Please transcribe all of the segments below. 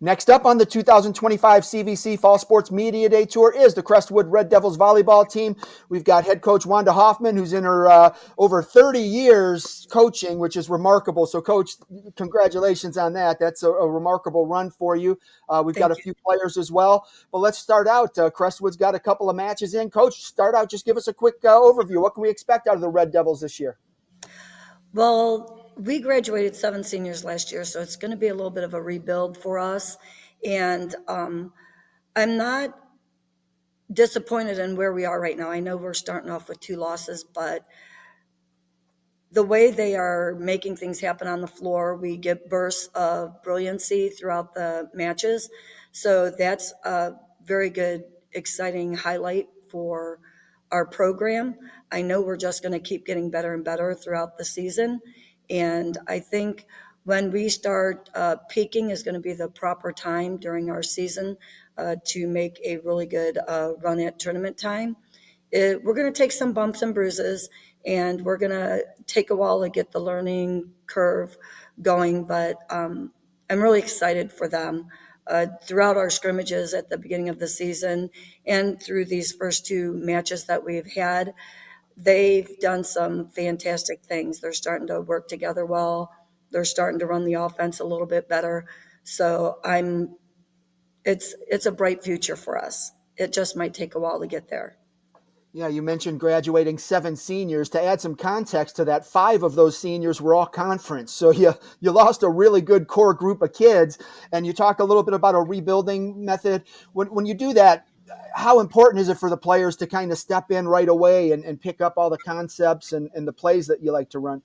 Next up on the 2025 CVC Fall Sports Media Day Tour is the Crestwood Red Devils volleyball team. We've got head coach Wanda Hoffman, who's in her over 30 years coaching, which is remarkable. So, Coach, congratulations on that. That's a remarkable run for you. We've got a few players as well. But let's start out. Crestwood's got a couple of matches in. Coach, start out. Just give us a quick overview. What can we expect out of the Red Devils this year? Well, we graduated 7 seniors last year, so it's going to be a little bit of a rebuild for us. And I'm not disappointed in where we are right now. I know we're starting off with 2 losses, but the way they are making things happen on the floor, we get bursts of brilliancy throughout the matches. So that's a very good, exciting highlight for our program. I know we're just going to keep getting better and better throughout the season. And I think when we start peaking is going to be the proper time during our season to make a really good run at tournament time. We're going to take some bumps and bruises, and we're going to take a while to get the learning curve going, but I'm really excited for them. Throughout our scrimmages at the beginning of the season and through these first 2 matches that we've had, they've done some fantastic things. They're starting to work together well. They're starting to run the offense a little bit better. So it's a bright future for us. It just might take a while to get there. Yeah, you mentioned graduating 7 seniors. To add some context to that, 5 of those seniors were all conference. So you lost a really good core group of kids. And you talked a little bit about a rebuilding method. When you do that, how important is it for the players to kind of step in right away and pick up all the concepts and the plays that you like to run?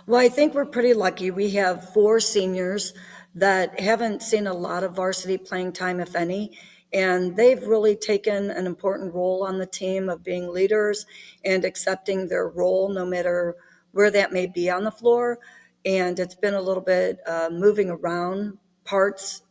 Well, I think we're pretty lucky. We have 4 seniors that haven't seen a lot of varsity playing time, if any. And they've really taken an important role on the team of being leaders and accepting their role no matter where that may be on the floor. And it's been a little bit moving around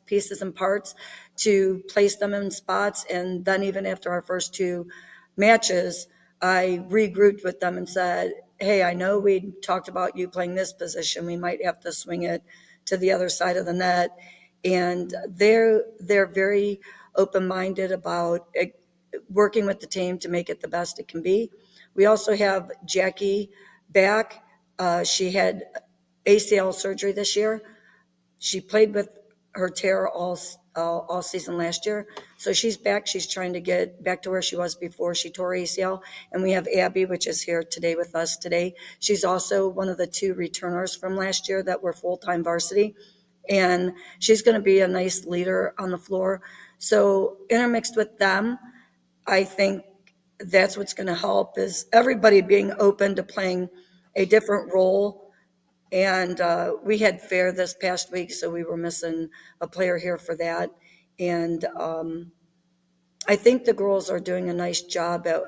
pieces and parts to place them in spots. And then even after our first 2 matches, I regrouped with them and said, hey, I know we talked about you playing this position. We might have to swing it to the other side of the net. And they're very open-minded about working with the team to make it the best it can be. We also have Jackie back. She had ACL surgery this year. She played with her tear all season last year. So she's back. She's trying to get back to where she was before she tore ACL. And we have Abby, which is here today with us today. She's also one of the 2 returners from last year that were full-time varsity. And she's going to be a nice leader on the floor. So intermixed with them, I think that's what's going to help is everybody being open to playing a different role. And we had fair this past week, so we were missing a player here for that. And I think the girls are doing a nice job at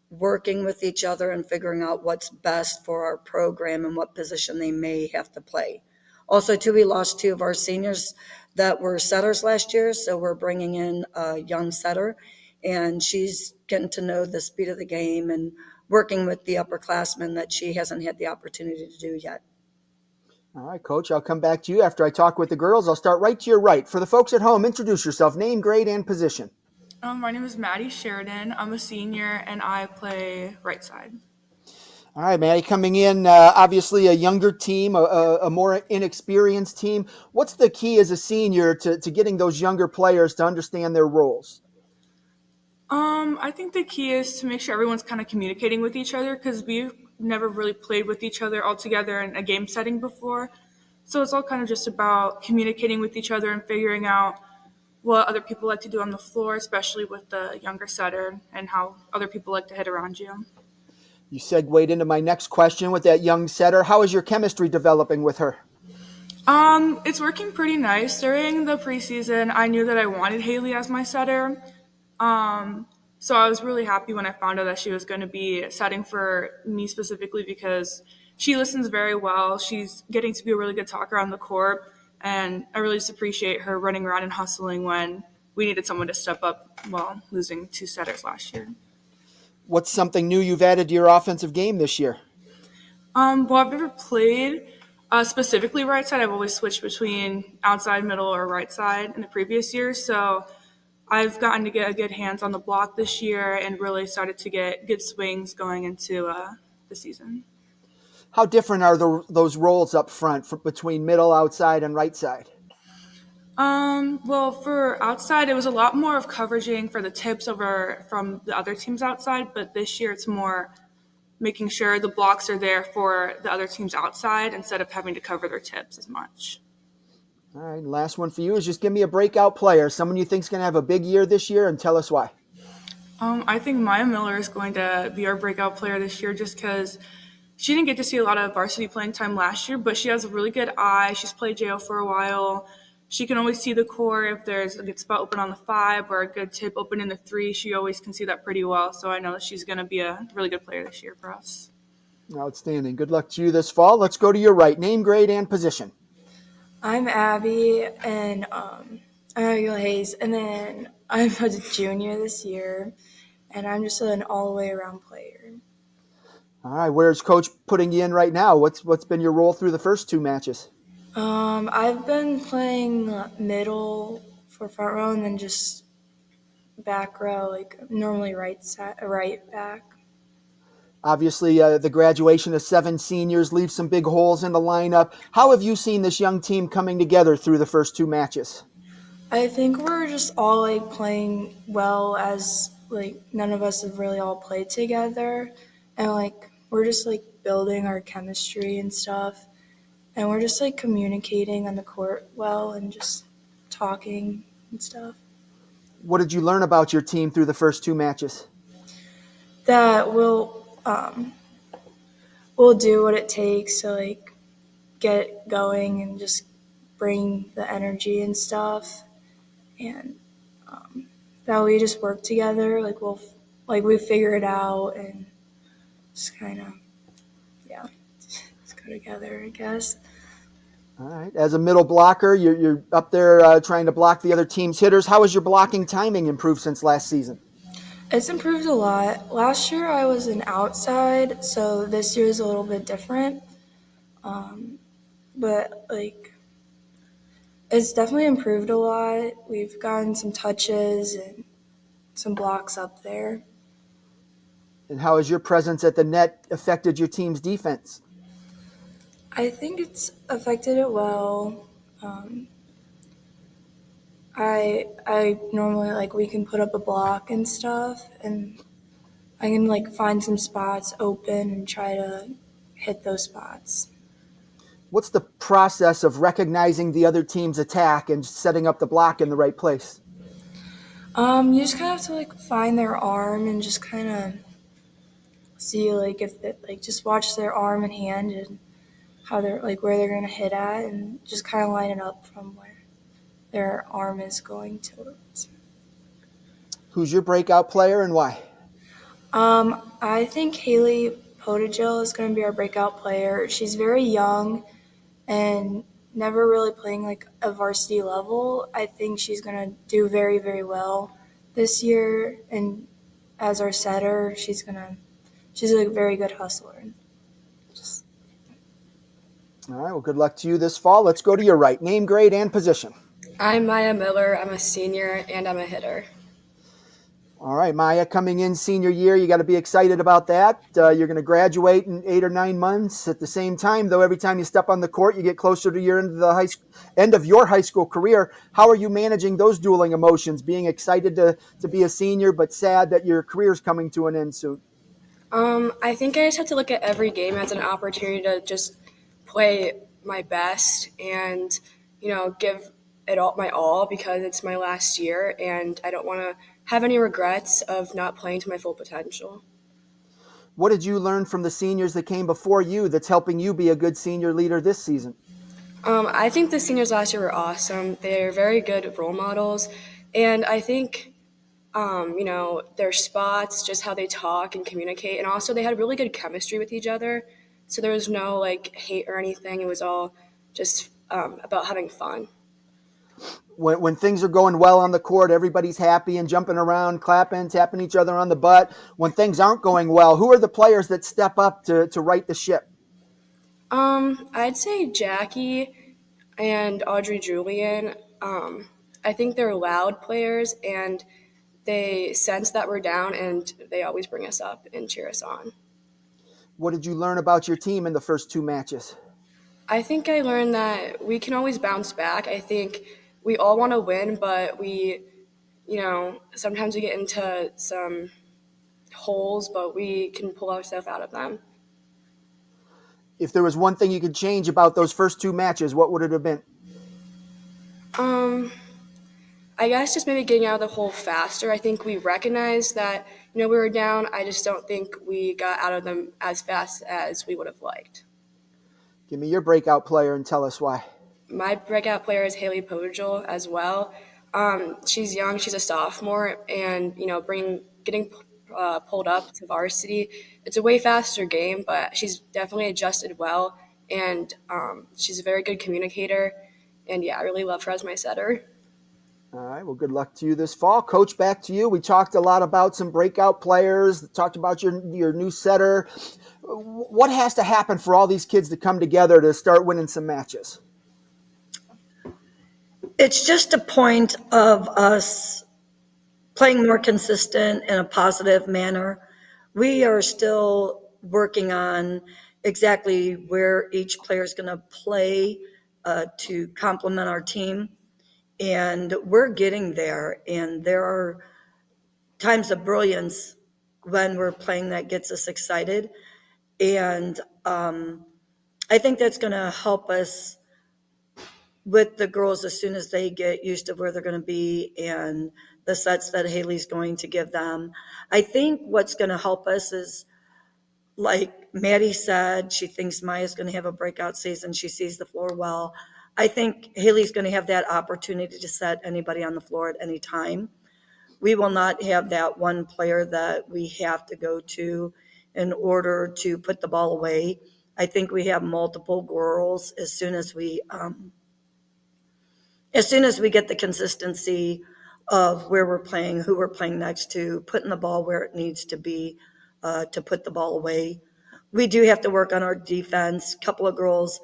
working with each other and figuring out what's best for our program and what position they may have to play. Also, too, we lost 2 of our seniors that were setters last year, so we're bringing in a young setter, and she's getting to know the speed of the game and working with the upperclassmen that she hasn't had the opportunity to do yet. All right, Coach, I'll come back to you after I talk with the girls. I'll start right to your right. For the folks at home, introduce yourself, name, grade, and position. My name is Maddie Sheridan. I'm a senior, and I play right side. All right, Maddie, coming in, obviously a younger team, a more inexperienced team. What's the key as a senior to getting those younger players to understand their roles? I think the key is to make sure everyone's kind of communicating with each other because we've never really played with each other all together in a game setting before. So it's all kind of just about communicating with each other and figuring out what other people like to do on the floor, especially with the younger setter, and how other people like to hit around you. You segued into my next question with that young setter. How is your chemistry developing with her? It's working pretty nice. During the preseason, I knew that I wanted Haley as my setter. So I was really happy when I found out that she was going to be setting for me specifically because she listens very well. She's getting to be a really good talker on the court, and I really just appreciate her running around and hustling when we needed someone to step up while losing 2 setters last year. What's something new you've added to your offensive game this year? Well, I've never played Specifically right side, I've always switched between outside, middle, or right side in the previous years. So I've gotten to get a good hands on the block this year and really started to get good swings going into the season. How different are those roles up front between middle, outside, and right side? Well, for outside, it was a lot more of coveraging for the tips over from the other teams outside, but this year it's more making sure the blocks are there for the other teams outside instead of having to cover their tips as much. All right, last one for you is just give me a breakout player, someone you think is going to have a big year this year, and tell us why. I think Maya Miller is going to be our breakout player this year just because she didn't get to see a lot of varsity playing time last year, but she has a really good eye. She's played JO for a while. She can always see the court. If there's a good spot open on the 5 or a good tip open in the 3, she always can see that pretty well. So I know that she's going to be a really good player this year for us. Outstanding. Good luck to you this fall. Let's go to your right. Name, grade, and position. I'm Abby, and I'm Abigail Hayes, and then I'm a junior this year, and I'm just an all-the-way-around player. All right, where's Coach putting you in right now? What's been your role through the first 2 matches? I've been playing middle for front row, and then just back row, like normally right back. Obviously, the graduation of 7 seniors leaves some big holes in the lineup. How have you seen this young team coming together through the first 2 matches? I think we're just all like playing well, as like none of us have really all played together, and like we're just like building our chemistry and stuff, and we're just like communicating on the court well and just talking and stuff. What did you learn about your team through the first 2 matches? That we'll do what it takes to like get going and just bring the energy and stuff, and that we just work together. Like we figure it out and just kind of just go together, I guess. All right. As a middle blocker, you're up there trying to block the other team's hitters. How has your blocking timing improved since last season? It's improved a lot. Last year I was an outside, so this year is a little bit different. But like, it's definitely improved a lot. We've gotten some touches and some blocks up there. And how has your presence at the net affected your team's defense? I think it's affected it well. I normally, like, we can put up a block and stuff, and I can like find some spots open and try to hit those spots. What's the process of recognizing the other team's attack and setting up the block in the right place? You just kind of have to like find their arm and just kind of see like if it, like just watch their arm and hand and how they're like where they're gonna hit at, and just kind of line it up from where their arm is going towards. Who's your breakout player and why? I think Haley Potagil is going to be our breakout player. She's very young and never really playing like a varsity level. I think she's going to do very, very well this year. And as our setter, she's a very good hustler. All right, well, good luck to you this fall. Let's go to your right. Name, grade, and position. I'm Maya Miller. I'm a senior, and I'm a hitter. All right, Maya, coming in senior year, you got to be excited about that. You're going to graduate in 8 or 9 months. At the same time, though, every time you step on the court, you get closer to your end of your high school career. How are you managing those dueling emotions, being excited to be a senior but sad that your career's coming to an end soon? I think I just have to look at every game as an opportunity to just play my best and, give it all because it's my last year, and I don't want to have any regrets of not playing to my full potential. What did you learn from the seniors that came before you that's helping you be a good senior leader this season? I think the seniors last year were awesome. They're very good role models, and I think, their spots, just how they talk and communicate, and also they had really good chemistry with each other, so there was no, like, hate or anything. It was all just about having fun. When things are going well on the court, everybody's happy and jumping around, clapping, tapping each other on the butt. When things aren't going well, who are the players that step up to right the ship? I'd say Jackie and Audrey Julian. I think they're loud players and they sense that we're down and they always bring us up and cheer us on. What did you learn about your team in the first two matches? I think I learned that we can always bounce back. I think we all want to win, but sometimes we get into some holes, but we can pull ourselves out of them. If there was one thing you could change about those first two matches, what would it have been? I guess just maybe getting out of the hole faster. I think we recognized that, we were down. I just don't think we got out of them as fast as we would have liked. Give me your breakout player and tell us why. My breakout player is Haley Podgel as well. She's young. She's a sophomore, and getting pulled up to varsity. It's a way faster game, but she's definitely adjusted well, and she's a very good communicator. And yeah, I really love her as my setter. All right, well, good luck to you this fall. Coach, back to you. We talked a lot about some breakout players, talked about your new setter. What has to happen for all these kids to come together to start winning some matches? It's just a point of us playing more consistent in a positive manner. We are still working on exactly where each player is going to play to complement our team. And we're getting there. And there are times of brilliance when we're playing that gets us excited. And I think that's going to help us with the girls as soon as they get used to where they're going to be and the sets that Haley's going to give them. I think what's going to help us is, like Maddie said, she thinks Maya's going to have a breakout season. She sees the floor well. I think Haley's going to have that opportunity to set anybody on the floor at any time. We will not have that one player that we have to go to in order to put the ball away. I think we have multiple girls as soon as we get the consistency of where we're playing, who we're playing next to, putting the ball where it needs to be to put the ball away. We do have to work on our defense. A couple of girls,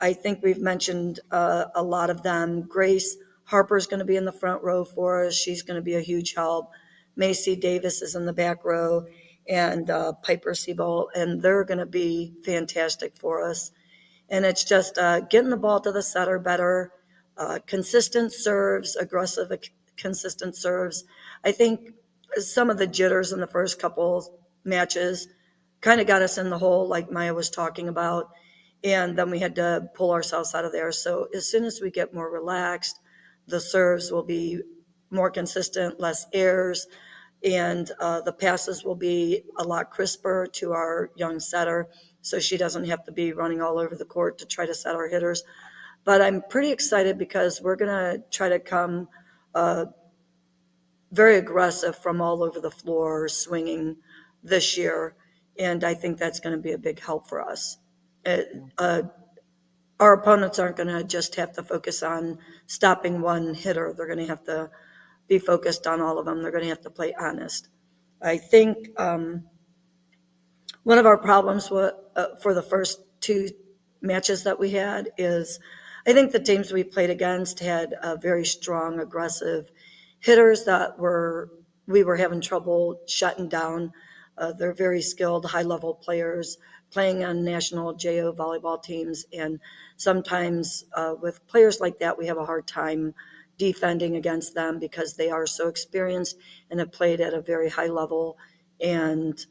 I think we've mentioned a lot of them. Grace Harper's going to be in the front row for us. She's going to be a huge help. Macy Davis is in the back row, and Piper Siebel, and they're going to be fantastic for us. And it's just getting the ball to the setter better, consistent serves, aggressive, consistent serves. I think some of the jitters in the first couple matches kind of got us in the hole, like Maya was talking about, and then we had to pull ourselves out of there. So as soon as we get more relaxed, the serves will be more consistent, less errors, and the passes will be a lot crisper to our young setter, so she doesn't have to be running all over the court to try to set our hitters. But I'm pretty excited because we're going to try to come very aggressive from all over the floor, swinging this year, and I think that's going to be a big help for us. Our opponents aren't going to just have to focus on stopping one hitter. They're going to have to be focused on all of them. They're going to have to play honest. I think one of our problems for the first two matches that we had is I think the teams we played against had very strong, aggressive hitters that we were having trouble shutting down. They're very skilled, high-level players playing on national JO volleyball teams, and sometimes with players like that, we have a hard time defending against them because they are so experienced and have played at a very high level and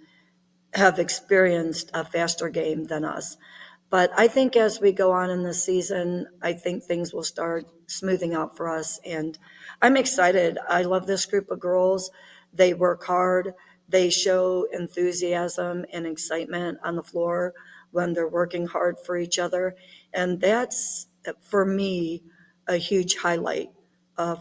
have experienced a faster game than us. But I think as we go on in the season, I think things will start smoothing out for us. And I'm excited. I love this group of girls. They work hard. They show enthusiasm and excitement on the floor when they're working hard for each other. And that's, for me, a huge highlight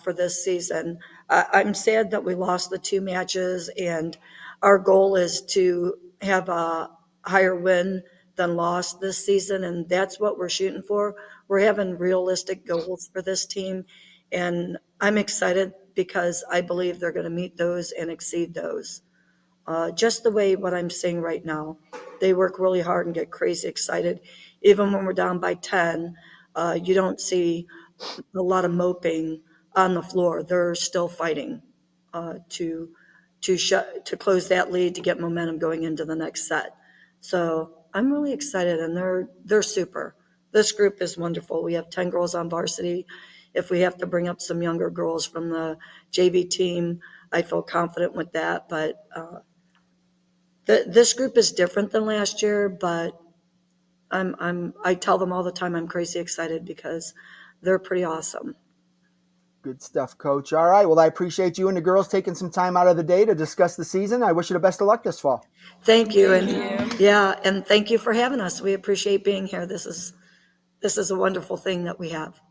for this season. I'm sad that we lost the two matches, and our goal is to have a higher win than loss this season, and that's what we're shooting for. We're having realistic goals for this team, and I'm excited because I believe they're going to meet those and exceed those. Just the way what I'm seeing right now. They work really hard and get crazy excited. even when we're down by 10, you don't see a lot of moping on the floor. They're still fighting to close that lead, to get momentum going into the next set. So I'm really excited, and they're super. This group is wonderful. We have 10 girls on varsity. If we have to bring up some younger girls from the JV team, I feel confident with that. But this group is different than last year, but I tell them all the time I'm crazy excited because they're pretty awesome. Good stuff, Coach. All right. Well, I appreciate you and the girls taking some time out of the day to discuss the season. I wish you the best of luck this fall. Thank you. And thank you for having us. We appreciate being here. This is a wonderful thing that we have.